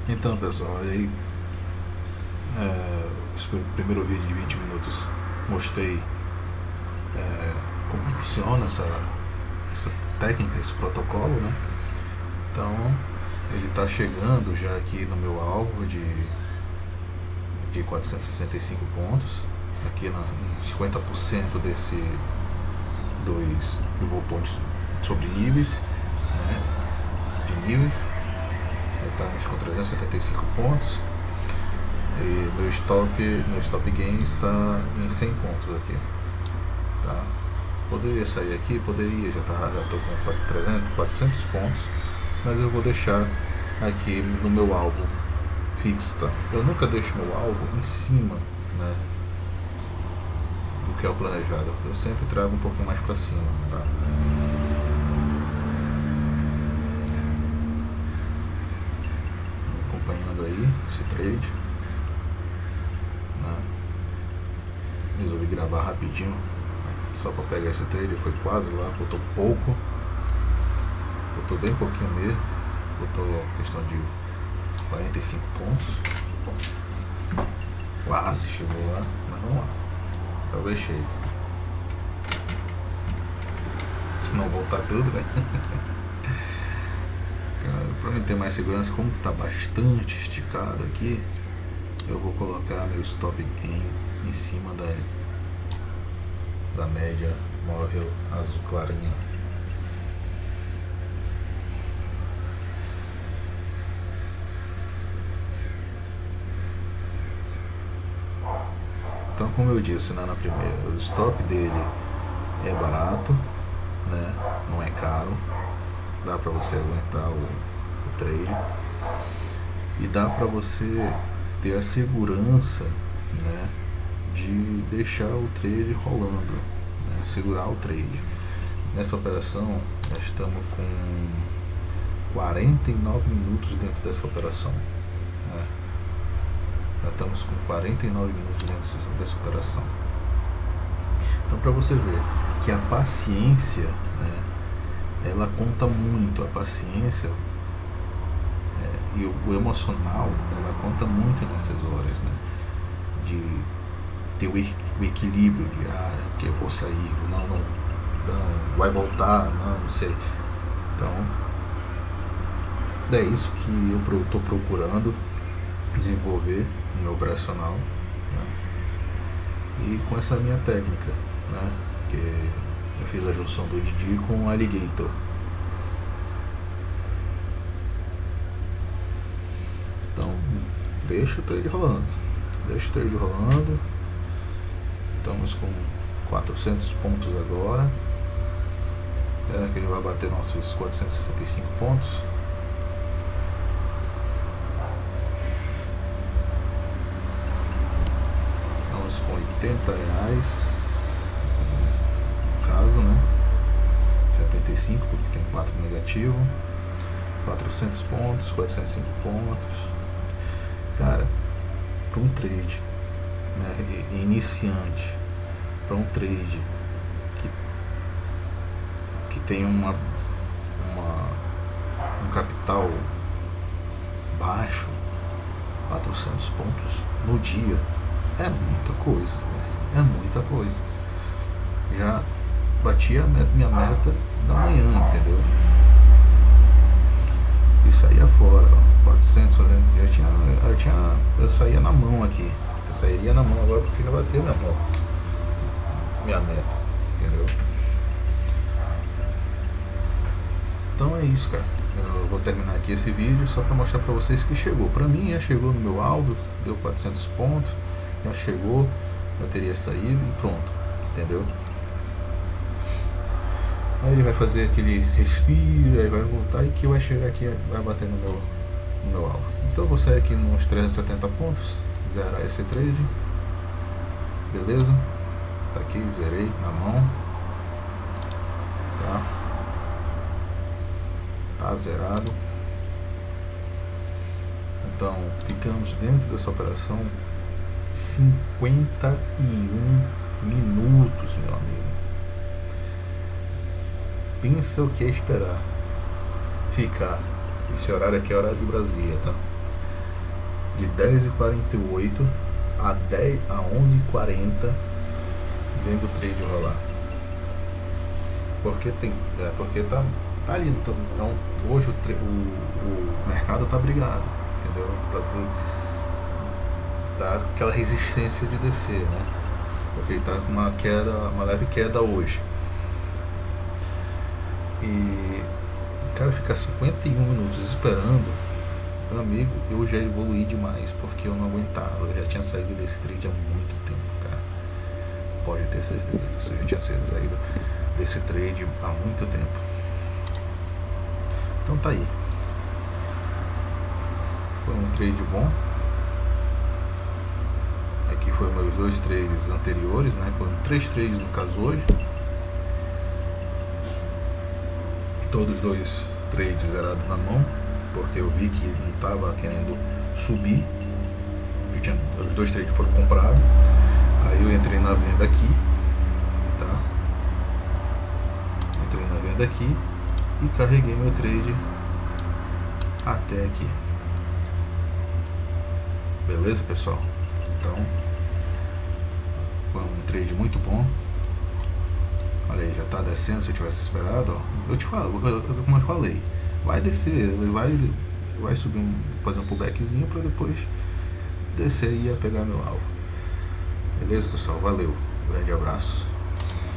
Então, pessoal, aí esse primeiro vídeo de 20 minutos mostrei como funciona essa técnica, esse protocolo, né? Então, ele está chegando já aqui no meu alvo de 465 pontos, aqui em 50% desse dois pivô pontos sobre níveis, né? De níveis. Estamos com 375 pontos. E meu stop gain está em 100 pontos aqui. Tá? Poderia sair aqui, poderia, já estou com quase 300, 400 pontos, mas eu vou deixar aqui no meu alvo fixo. Tá? Eu nunca deixo meu alvo em cima, né, do que é o planejado. Eu sempre trago um pouquinho mais para cima. Tá? Acompanhando aí esse trade. Né? Resolvi gravar rapidinho só para pegar esse trade, foi quase lá, botou pouco, botou bem pouquinho mesmo, botou questão de 45 pontos, quase chegou lá, mas vamos lá, talvez chegue, se não voltar tudo, né? Para mim ter mais segurança, como está bastante esticado aqui, eu vou colocar meu stop gain em cima da média móvel azul clarinha. Então, como eu disse, né, na primeira, o stop dele é barato, né, não é caro, dá para você aguentar o trade e dá para você ter a segurança, né, de deixar o trade rolando, né, segurar o trade. Nessa operação nós estamos com 49 minutos dentro dessa operação, né? Já estamos com 49 minutos dentro dessa operação. Então, para você ver que a paciência, né, ela conta muito, a paciência e o emocional, ela conta muito nessas horas, né? De ter o equilíbrio de que eu vou sair, não, vai voltar, não sei. Então, é isso que eu estou procurando desenvolver no meu operacional, né? E com essa minha técnica, né? Que eu fiz a junção do Didi com o Alligator. Então, deixa o trade rolando. Deixa o trade rolando. Estamos com 400 pontos agora. É que ele vai bater nossos 465 pontos. Estamos com R$80, no caso, né? 75 porque tem 4 negativo. 400 pontos, 405 pontos. Cara, para um trade, né, iniciante, para um trade que tem um capital baixo, 400 pontos no dia é muita coisa, né? É muita coisa. Já bati minha meta da manhã, entendeu? E saía fora, 400, eu saía na mão aqui. Eu sairia na mão agora porque já bateu minha meta, entendeu? Então é isso, cara. Eu vou terminar aqui esse vídeo só para mostrar para vocês que chegou. Para mim já chegou no meu alvo, deu 400 pontos, já chegou, já teria saído e pronto, entendeu? Aí ele vai fazer aquele respiro, aí vai voltar e que vai chegar aqui, vai bater no meu alvo. Então eu vou sair aqui nos 370 pontos, zerar esse trade, beleza? Tá aqui, zerei na mão, tá zerado. Então ficamos dentro dessa operação 51 minutos, meu amigo. Pensa o que é esperar ficar. Esse horário aqui é horário de Brasília, tá? de 10h48 a 11h40 vendo o trade rolar. Porque tá ali. Então, hoje o mercado tá brigado, entendeu? Pra dar aquela resistência de descer, né? Porque ele tá com uma leve queda hoje. E o cara ficar 51 minutos esperando, meu amigo, eu já evoluí demais, porque eu não aguentava. Eu já tinha saído desse trade há muito tempo, cara. Pode ter certeza disso. Eu já tinha saído desse trade há muito tempo. Então tá aí. Foi um trade bom. Aqui foram meus 2 trades anteriores, né? Foram 3 trades no caso hoje. Todos os 2 trades zerados na mão, porque eu vi que não estava querendo subir. Os 2 trades foram comprados. Aí eu entrei na venda aqui, tá? Entrei na venda aqui e carreguei meu trade até aqui. Beleza, pessoal? Então, foi um trade muito bom. Olha aí, já tá descendo. Se eu tivesse esperado, ó, eu te falo, como eu te falei, vai descer, ele vai subir, fazer um pullbackzinho para depois descer e ia pegar meu alvo. Beleza, pessoal? Valeu, um grande abraço.